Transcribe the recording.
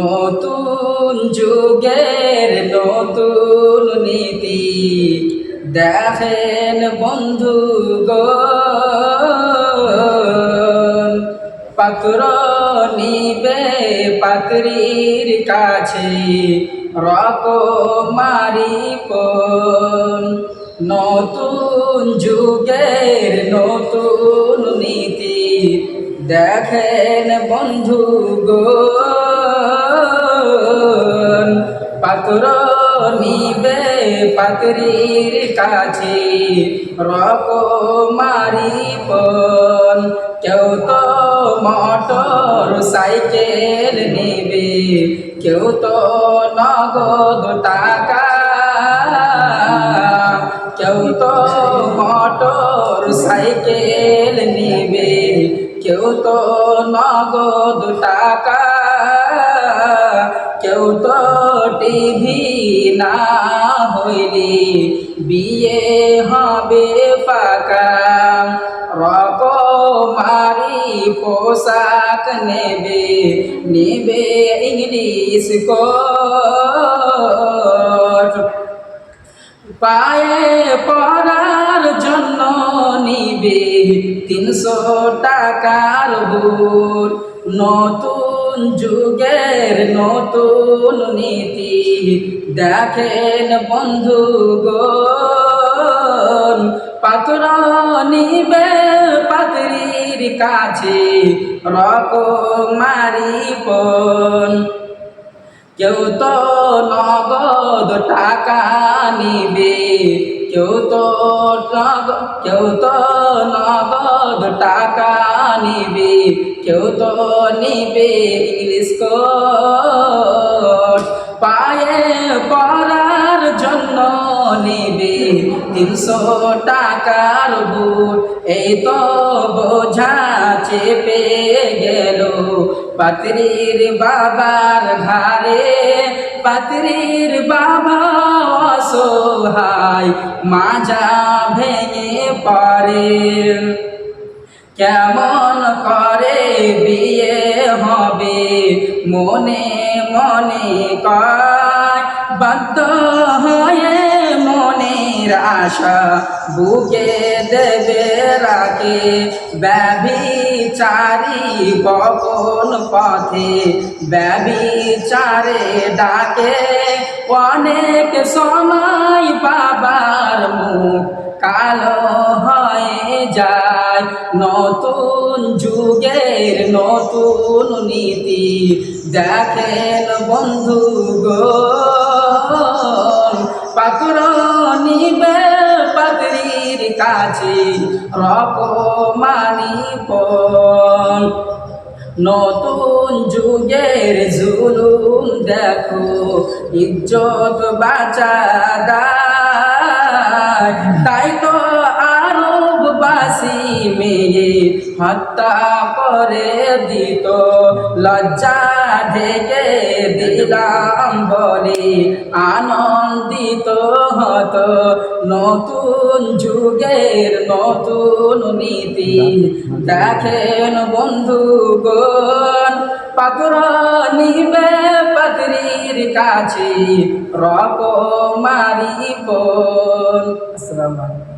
নতুন যুগের নতুন নীতি দেখেন বন্ধুগণ, পাত্র নিবে পাত্রীর কাছে রকমারি পণ। নতুন যুগের নতুন নীতি দেখেন বন্ধুগণ, পাত্র নিবে পাত্রীর কাছে রকমারি পণ। কেউ তো মোটর সাইকেল নেবে, কেউ তো নগদ টাকা, কেউ তো মোটর সাইকেল নেবে, কেউ তো নগদ টাকা, কেউ তো টিভি না হইলে বিয়ে হবে ফাঁকা। রকমারি পোশাক নেবে, নেবে ইংলিশ কোট, পায়ে পরার জন্য নিবে 300 টাকার বুট। নতুন যুগের নতুন নীতি দেখেন বন্ধুগণ, পাত্র নিবে পাত্রীর কাছে রকমারি পণ। কেউ তো নগদ টাকা নিবে, কেউ তো নগদ টাকা নিবে, কেউ তো নিবে ইংলিশ কোট, পায়ে পরার জন্য নিবে 300 টাকার বুট। এই তো বোঝা চেপে গেল পাত্রীর বাবার ঘাড়ে, পাত্রীর বাবা অসহায় মাজা ভেঙে পড়ে। কেমন করে বিয়ে হবে মনে মনে কয়, বাধ্য হয়ে মনের আশা বুকে দেবে রাখে। ব্যভিচারী গোপন পথে ব্যভিচারে ডাকে, অনেক সময় বাবার মুখ কালো হয়ে যায়। নতুন যুগের নতুন নীতি দেখেন বন্ধুগণ, পাত্র নিবে পাত্রীর কাছে রকমারি পণ। নতুন যুগের জুলুম দেখো, ইজ্জত বাঁচা দায়। তাই তো আরববাসী মেয়ে হত্যা করে দিত, লজ্জা ঢেকে দিলাম বলে আনন্দিত হতো। নতুন যুগের নতুন নীতি দেখেন বন্ধুগণ, পাত্র নিবে পাত্রীর কাছে রকমারি পণ। আসসালামু আলাইকুম।